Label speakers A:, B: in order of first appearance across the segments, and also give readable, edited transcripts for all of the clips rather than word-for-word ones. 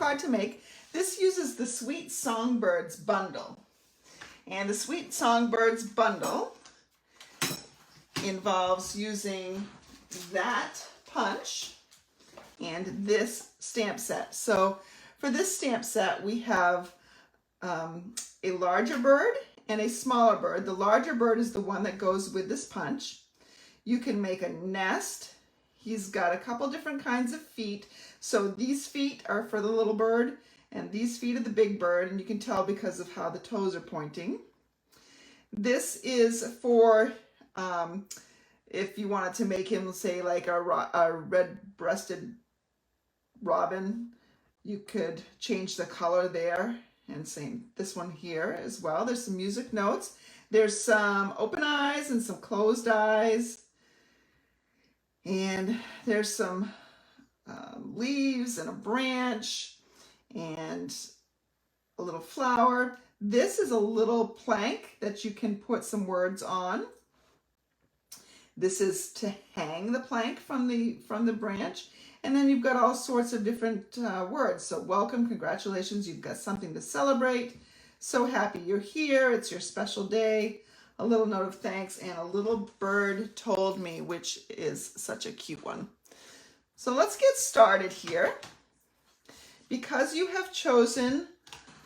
A: hard to make. This uses the Sweet Songbirds bundle. And the Sweet Songbirds bundle involves using that punch and this stamp set. So for this stamp set, we have a larger bird and a smaller bird. The larger bird is the one that goes with this punch. You can make a nest. He's got a couple different kinds of feet. So these feet are for the little bird and these feet are the big bird, and you can tell because of how the toes are pointing. This is for if you wanted to make him, say, like a red-breasted robin, you could change the color there. And same this one here as well. There's some music notes. There's some open eyes and some closed eyes. And there's some leaves and a branch and a little flower. This is a little plank that you can put some words on. This is to hang the plank from the branch. And then you've got all sorts of different words. So welcome, congratulations, you've got something to celebrate. So happy you're here, it's your special day. A little note of thanks, and a little bird told me, which is such a cute one. So let's get started here. Because you have chosen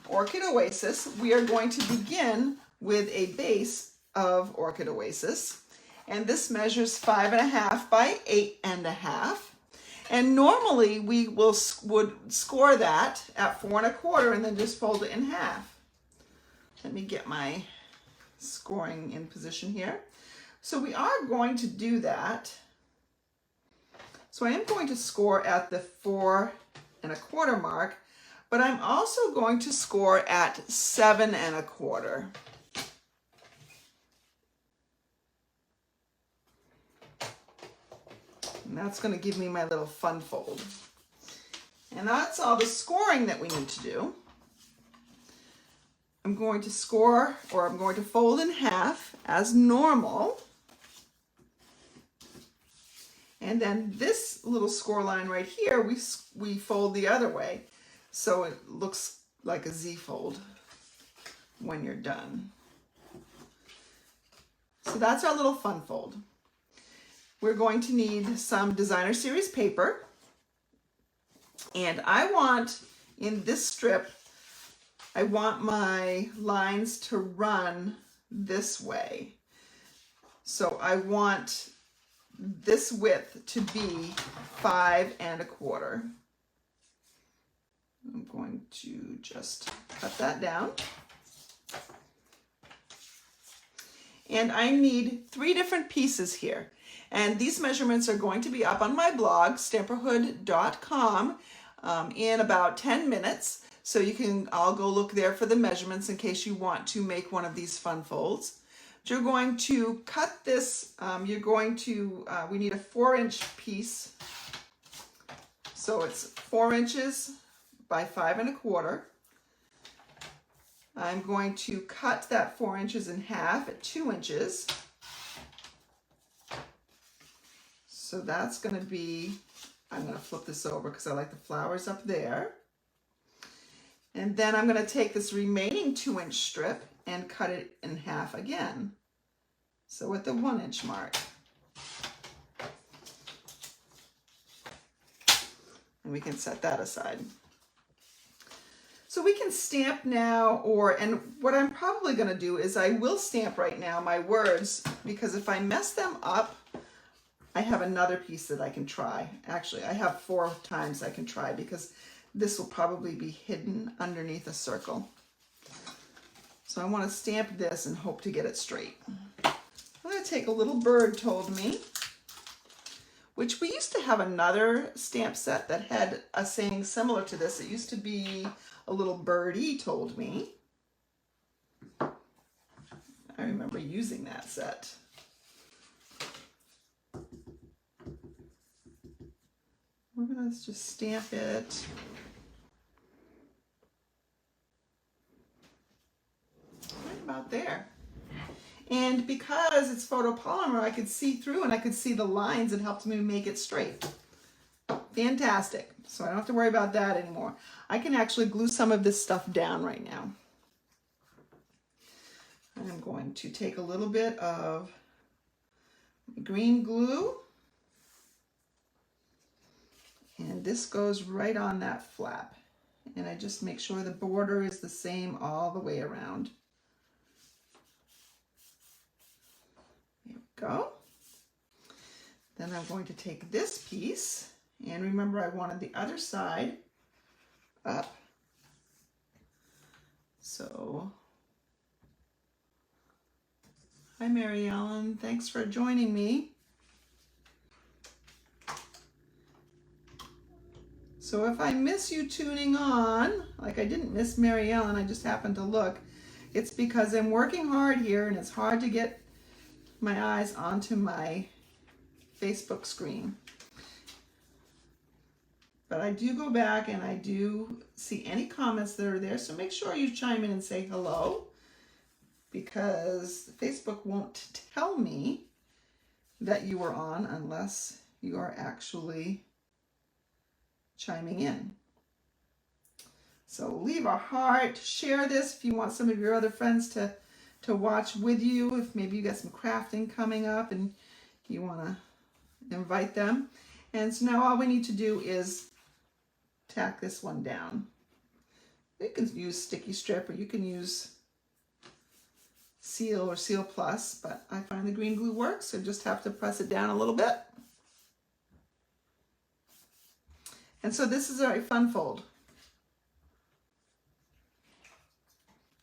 A: Orchid Oasis, we are going to begin with a base of Orchid Oasis. And this measures 5.5 by 8.5. And normally we would score that at 4 1/4 and then just fold it in half. Let me get my scoring in position here. So we are going to do that. So I am going to score at the 4 1/4 mark, but I'm also going to score at 7 1/4. And that's going to give me my little fun fold. And that's all the scoring that we need to do. I'm going to score, or I'm going to fold in half as normal. And then this little score line right here, we fold the other way. So it looks like a Z fold when you're done. So that's our little fun fold. We're going to need some designer series paper. And I want, in this strip, I want my lines to run this way. So I want this width to be 5 1/4. I'm going to just cut that down. And I need 3 different pieces here. And these measurements are going to be up on my blog, stamperhood.com, in about 10 minutes. So you can all go look there for the measurements in case you want to make one of these fun folds. You're going to cut this, we need a 4-inch piece. So it's 4 inches by 5 1/4. I'm going to cut that 4 inches in half at 2 inches. So that's going to be, I'm going to flip this over because I like the flowers up there. And then I'm going to take this remaining 2-inch strip and cut it in half again. So at the 1-inch mark. And we can set that aside. So we can stamp now, and what I'm probably going to do is I will stamp right now my words, because if I mess them up, I have another piece that I can try. Actually, I have 4 times I can try, because this will probably be hidden underneath a circle. So I want to stamp this and hope to get it straight. I'm going to take a little bird told me, which we used to have another stamp set that had a saying similar to this. It used to be a little birdie told me. I remember using that set. Let's just stamp it. Right about there. And because it's photopolymer, I could see through and I could see the lines. It helped me make it straight. Fantastic. So I don't have to worry about that anymore. I can actually glue some of this stuff down right now. I'm going to take a little bit of green glue, and this goes right on that flap. And I just make sure the border is the same all the way around. There we go. Then I'm going to take this piece, and remember I wanted the other side up. So, hi Mary Ellen, thanks for joining me. So if I miss you tuning on, like I didn't miss Mary Ellen, I just happened to look, it's because I'm working hard here and it's hard to get my eyes onto my Facebook screen. But I do go back and I do see any comments that are there, so make sure you chime in and say hello, because Facebook won't tell me that you were on unless you are actually chiming in. So leave a heart, share this if you want some of your other friends to watch with you, if maybe you got some crafting coming up and you want to invite them. And so now all we need to do is tack this one down. You can use sticky strip or you can use Seal or Seal Plus, but I find the green glue works, so just have to press it down a little bit. And so this is a fun fold.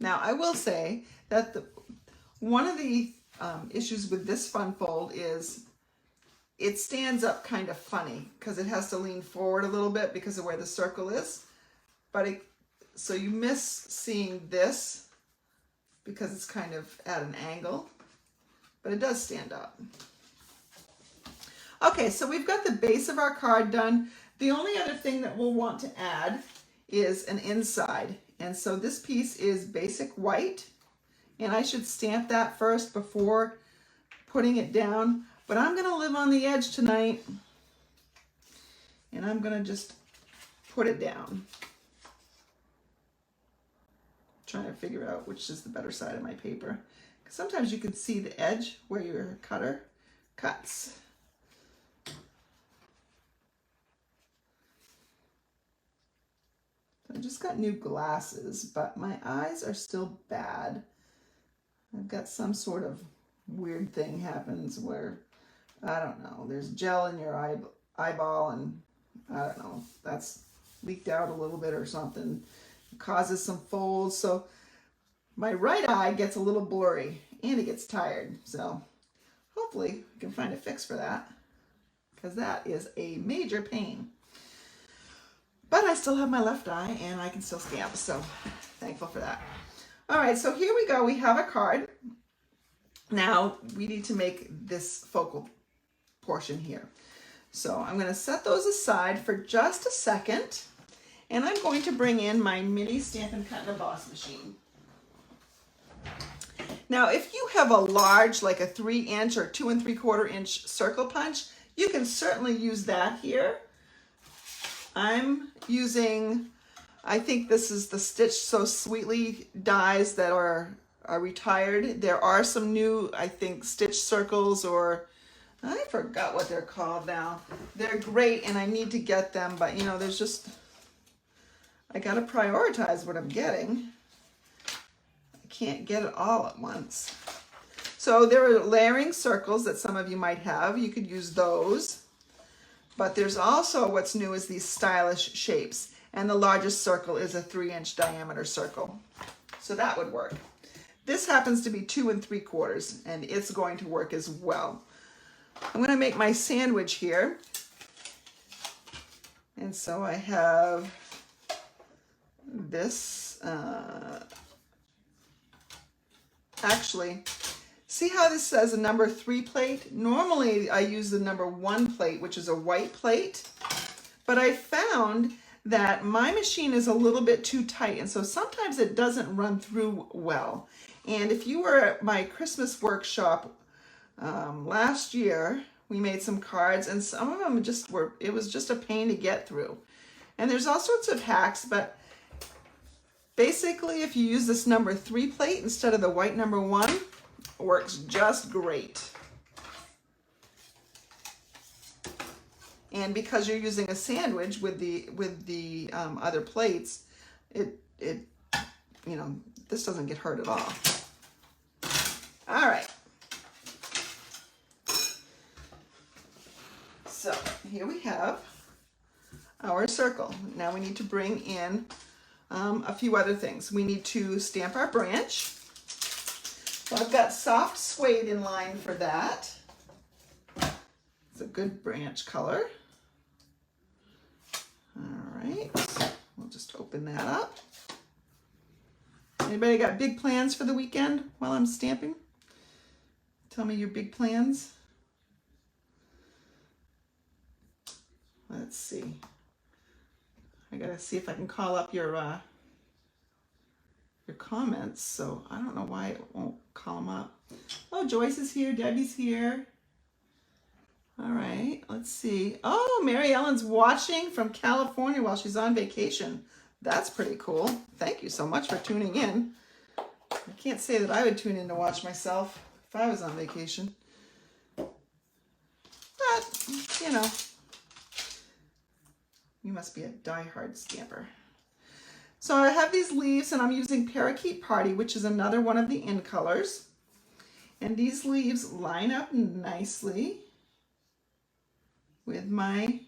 A: Now I will say that one of the issues with this fun fold is it stands up kind of funny because it has to lean forward a little bit because of where the circle is. But so you miss seeing this because it's kind of at an angle, but it does stand up. Okay, so we've got the base of our card done. The only other thing that we'll want to add is an inside. And so this piece is basic white, and I should stamp that first before putting it down. But I'm gonna live on the edge tonight, and I'm gonna just put it down. Trying to figure out which is the better side of my paper. Because sometimes you can see the edge where your cutter cuts. I just got new glasses, but my eyes are still bad. I've got some sort of weird thing happens where, I don't know, there's gel in your eyeball and I don't know, that's leaked out a little bit or something. It causes some folds. So my right eye gets a little blurry and it gets tired. So hopefully we can find a fix for that, because that is a major pain. But I still have my left eye and I can still stamp, so thankful for that. All right, so here we go. We have a card. Now we need to make this focal portion here. So I'm going to set those aside for just a second, and I'm going to bring in my mini Stampin' Cut and Emboss machine. Now, if you have a large, like a 3-inch or 2 3/4 inch circle punch, you can certainly use that here. I'm using, I think this is the Stitch So Sweetly dies that are retired. There are some new, I think, Stitch Circles, or I forgot what they're called now. They're great and I need to get them, but you know, there's just, I gotta prioritize what I'm getting. I can't get it all at once. So there are layering circles that some of you might have. You could use those. But there's also, what's new is these stylish shapes. And the largest circle is a 3-inch diameter circle. So that would work. This happens to be 2 3/4, and it's going to work as well. I'm going to make my sandwich here. And so I have this, actually, see how this says a number 3 plate? Normally I use the number 1 plate, which is a white plate, but I found that my machine is a little bit too tight, and so sometimes it doesn't run through well. And if you were at my Christmas workshop last year, we made some cards, and some of them just were, it was just a pain to get through. And there's all sorts of hacks, but basically if you use this number 3 plate instead of the white number 1, it works just great. And because you're using a sandwich with the other plates, it you know, this doesn't get hurt at all. All right. So here we have our circle. Now we need to bring in a few other things. We need to stamp our branch. So I've got soft suede in line for that. It's a good branch color. All right, we'll just open that up. Anybody got big plans for the weekend while I'm stamping? Tell me your big plans. Let's see. I gotta see if I can call up your comments. So I don't know why it won't call them up. Oh, Joyce is here. Debbie's here. All right, let's see. Oh, Mary Ellen's watching from California while she's on vacation. That's pretty cool. Thank you so much for tuning in. I can't say that I would tune in to watch myself if I was on vacation. But, you know, you must be a die-hard stamper. So I have these leaves and I'm using Parakeet Party, which is another one of the in colors. And these leaves line up nicely with my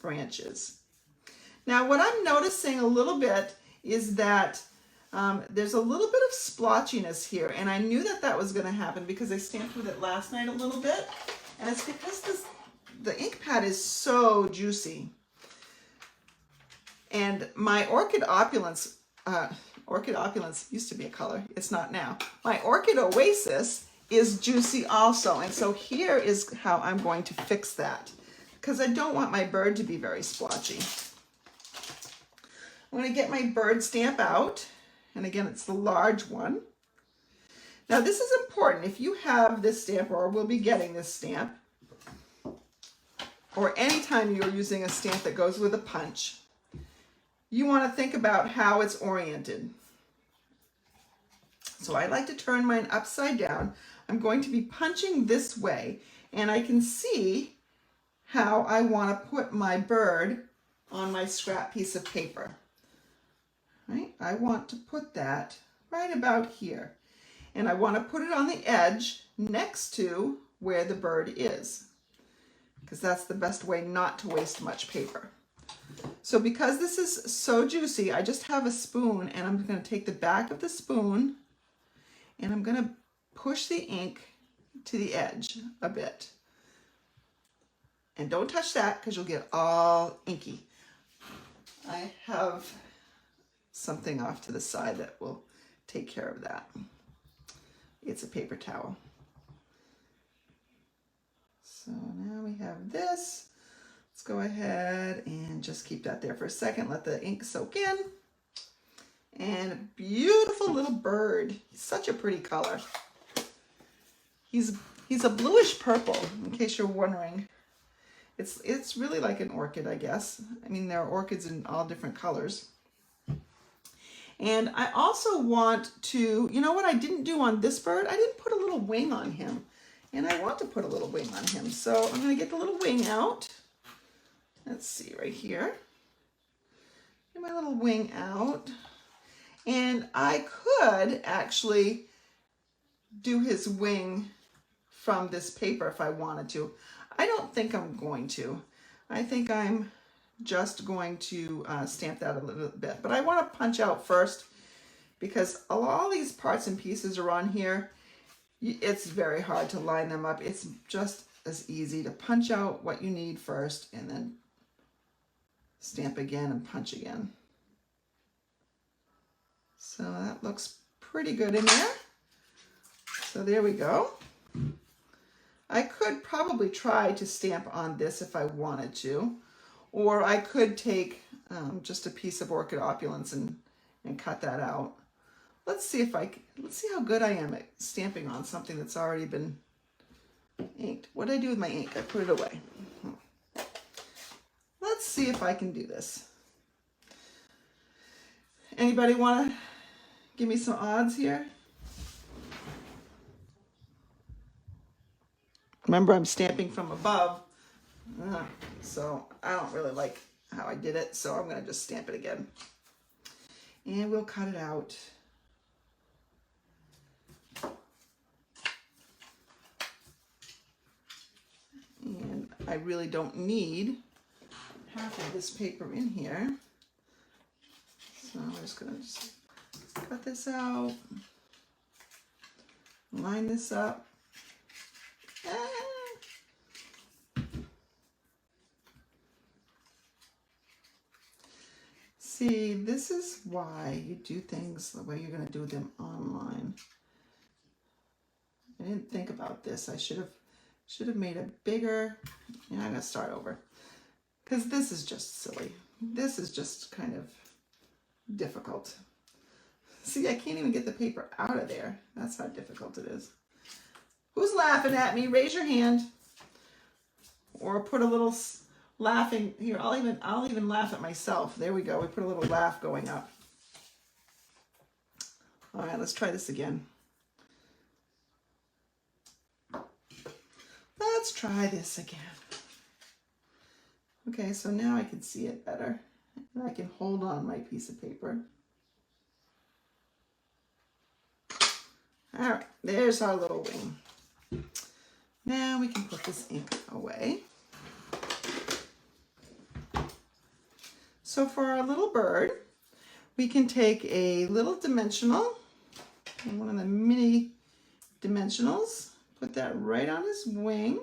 A: branches. Now what I'm noticing a little bit is that there's a little bit of splotchiness here, and I knew that that was going to happen because I stamped with it last night a little bit, and it's because the ink pad is so juicy. And my Orchid Opulence, Orchid Opulence used to be a color, it's not now. My Orchid Oasis is juicy also, and so here is how I'm going to fix that, because I don't want my bird to be very splotchy. I'm going to get my bird stamp out, and again it's the large one. Now this is important. If you have this stamp, or will be getting this stamp, or anytime you're using a stamp that goes with a punch, you want to think about how it's oriented. So I like to turn mine upside down. I'm going to be punching this way, and I can see how I want to put my bird on my scrap piece of paper. Right? I want to put that right about here, and I want to put it on the edge next to where the bird is, because that's the best way not to waste much paper. So because this is so juicy, I just have a spoon, and I'm going to take the back of the spoon and I'm going to push the ink to the edge a bit. And don't touch that because you'll get all inky. I have something off to the side that will take care of that. It's a paper towel. So now we have this. Let's go ahead and just keep that there for a second. Let the ink soak in. And a beautiful little bird. He's such a pretty color. He's a bluish purple, in case you're wondering. It's really like an orchid, I guess. I mean, there are orchids in all different colors. And I also want to, you know what I didn't do on this bird? I didn't put a little wing on him. And I want to put a little wing on him. So I'm going to get the little wing out. Let's see, right here. Get my little wing out. And I could actually do his wing from this paper if I wanted to. I don't think I'm going to. I think I'm just going to stamp that a little bit. But I want to punch out first, because all these parts and pieces are on here. It's very hard to line them up. It's just as easy to punch out what you need first and then stamp again and punch again. So that looks pretty good in there. So there we go. I could probably try to stamp on this if I wanted to, or I could take just a piece of Orchid Opulence and cut that out. Let's see how good I am at stamping on something that's already been inked. What did I do with my ink? I put it away. let's see if I can do this. Anybody want to give me some odds here? Remember, I'm stamping from above, so I don't really like how I did it, so I'm going to just stamp it again. And we'll cut it out. And I really don't need half of this paper in here. So I'm just going to cut this out, line this up. See, this is why you do things the way you're going to do them online. I didn't think about this. I should have made it bigger. Yeah, I'm going to start over because this is just silly. This is just kind of difficult. See, I can't even get the paper out of there. That's how difficult it is. Who's laughing at me? Raise your hand. Or put a little laughing here. I'll even laugh at myself. There we go. We put a little laugh going up. All right, let's try this again. Let's try this again. Okay, so now I can see it better. And I can hold on my piece of paper. All right, there's our little wing. Now we can put this ink away. So for our little bird, we can take a little dimensional, one of the mini dimensionals, put that right on his wing.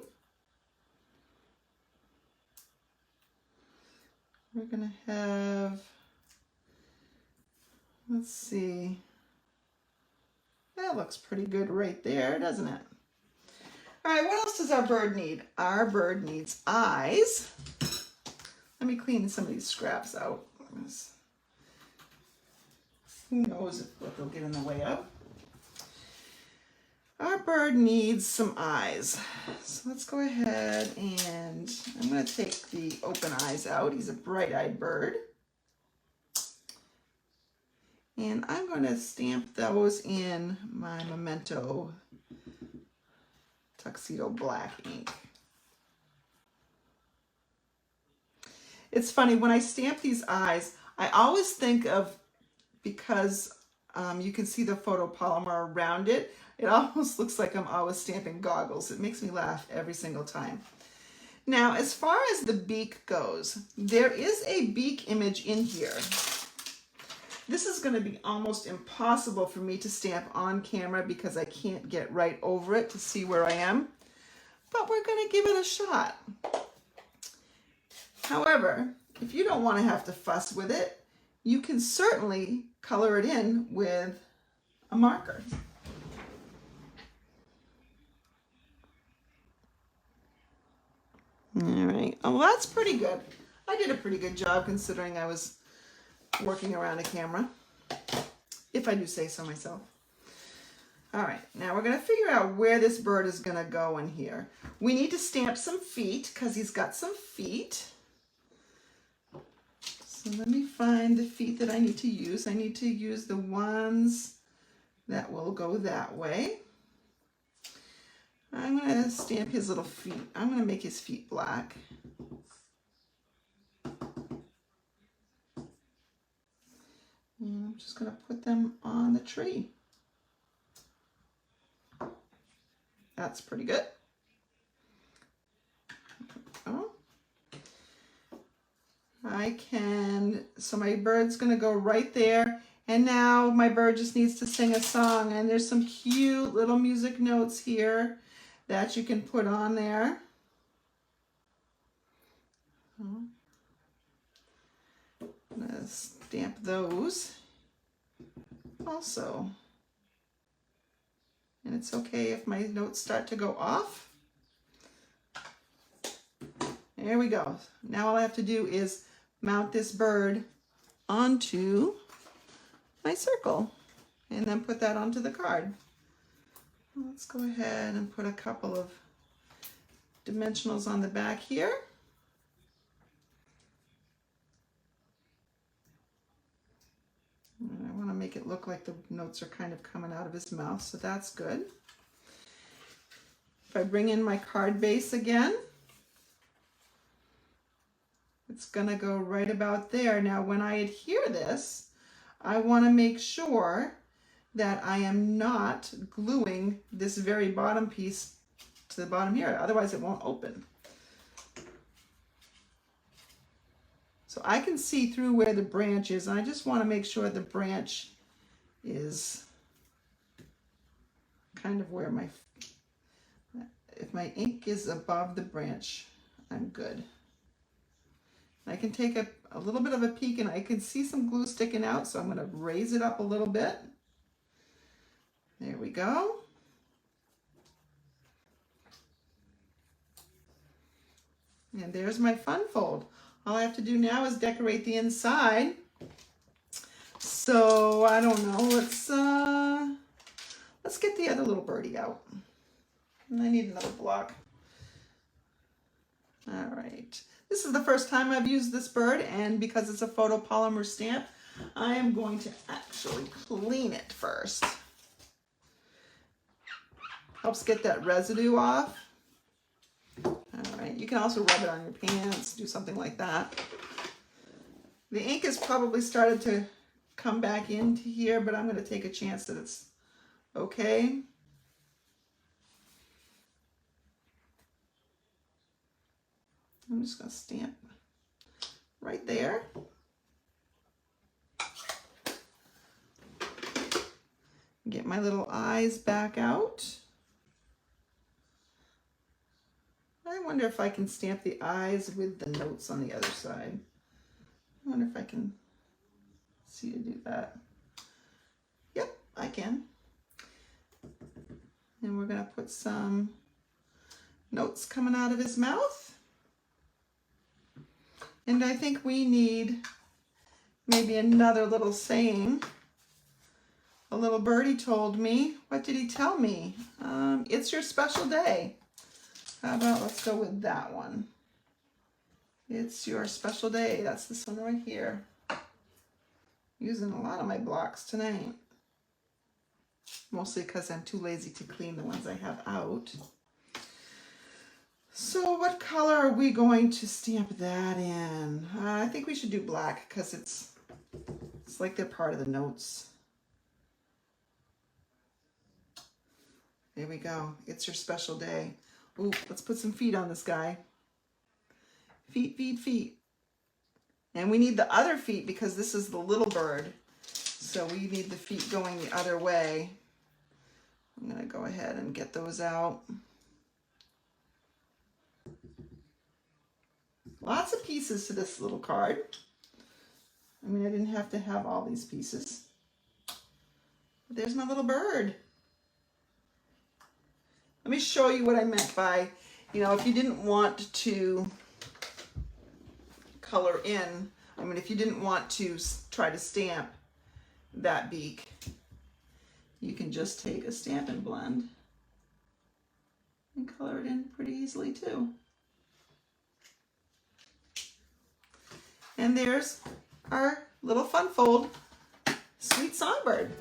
A: We're gonna have, let's see, that looks pretty good right there, doesn't it? All right, what else does our bird need? Our bird needs eyes. Let me clean some of these scraps out. Who knows what they'll get in the way of. Our bird needs some eyes. So let's go ahead and I'm going to take the open eyes out. He's a bright-eyed bird. And I'm going to stamp those in my Memento Tuxedo Black ink. It's funny, when I stamp these eyes, I always think of, because you can see the photopolymer around it, it almost looks like I'm always stamping goggles. It makes me laugh every single time. Now, as far as the beak goes, there is a beak image in here. This is going to be almost impossible for me to stamp on camera because I can't get right over it to see where I am, but we're going to give it a shot. However, if you don't want to have to fuss with it, you can certainly color it in with a marker. All right, oh, well, that's pretty good. I did a pretty good job considering I was working around a camera, if I do say so myself. All right, now we're going to figure out where this bird is going to go in here. We need to stamp some feet because he's got some feet. So let me find the feet that I need to use. I need to use the ones that will go that way. I'm going to stamp his little feet. I'm going to make his feet black. And I'm just going to put them on the tree. That's pretty good. Oh. I can, so my bird's going to go right there. And now my bird just needs to sing a song. And there's some cute little music notes here that you can put on there. I'm going to stamp those also. And it's okay if my notes start to go off. There we go. Now all I have to do is mount this bird onto my circle and then put that onto the card. Let's go ahead and put a couple of dimensionals on the back here. make it look like the notes are kind of coming out of his mouth, so that's good. If I bring in my card base again, it's gonna go right about there. Now when I adhere this, I wanna make sure that I am not gluing this very bottom piece to the bottom here, otherwise it won't open. So I can see through where the branch is, and I just want to make sure the branch is kind of where if my ink is above the branch, I'm good. I can take a little bit of a peek, and I can see some glue sticking out, so I'm going to raise it up a little bit. There we go. And there's my fun fold. All I have to do now is decorate the inside. So I don't know, let's get the other little birdie out. And I need another block. All right. This is the first time I've used this bird, and because it's a photopolymer stamp, I am going to actually clean it first. Helps get that residue off. All right, you can also rub it on your pants, do something like that. The ink has probably started to come back into here, but I'm going to take a chance that it's okay. I'm just going to stamp right there. Get my little eyes back out. I wonder if I can stamp the eyes with the notes on the other side. I wonder if I can see to do that. Yep, I can. And we're going to put some notes coming out of his mouth. And I think we need maybe another little saying. A little birdie told me. What did he tell me? It's your special day. How about let's go with that one. It's your special day. That's this one right here. Using a lot of my blocks tonight. Mostly because I'm too lazy to clean the ones I have out. So what color are we going to stamp that in? I think we should do black because it's like they're part of the notes. There we go. It's your special day. Ooh, let's put some feet on this guy. Feet, feet, feet. And we need the other feet because this is the little bird. So we need the feet going the other way. I'm going to go ahead and get those out. Lots of pieces to this little card. I mean, I didn't have to have all these pieces. But there's my little bird. Let me show you what I meant by, if you didn't want to color in, if you didn't want to try to stamp that beak, you can just take a Stampin' Blend and color it in pretty easily too. And there's our little fun fold, Sweet Songbird.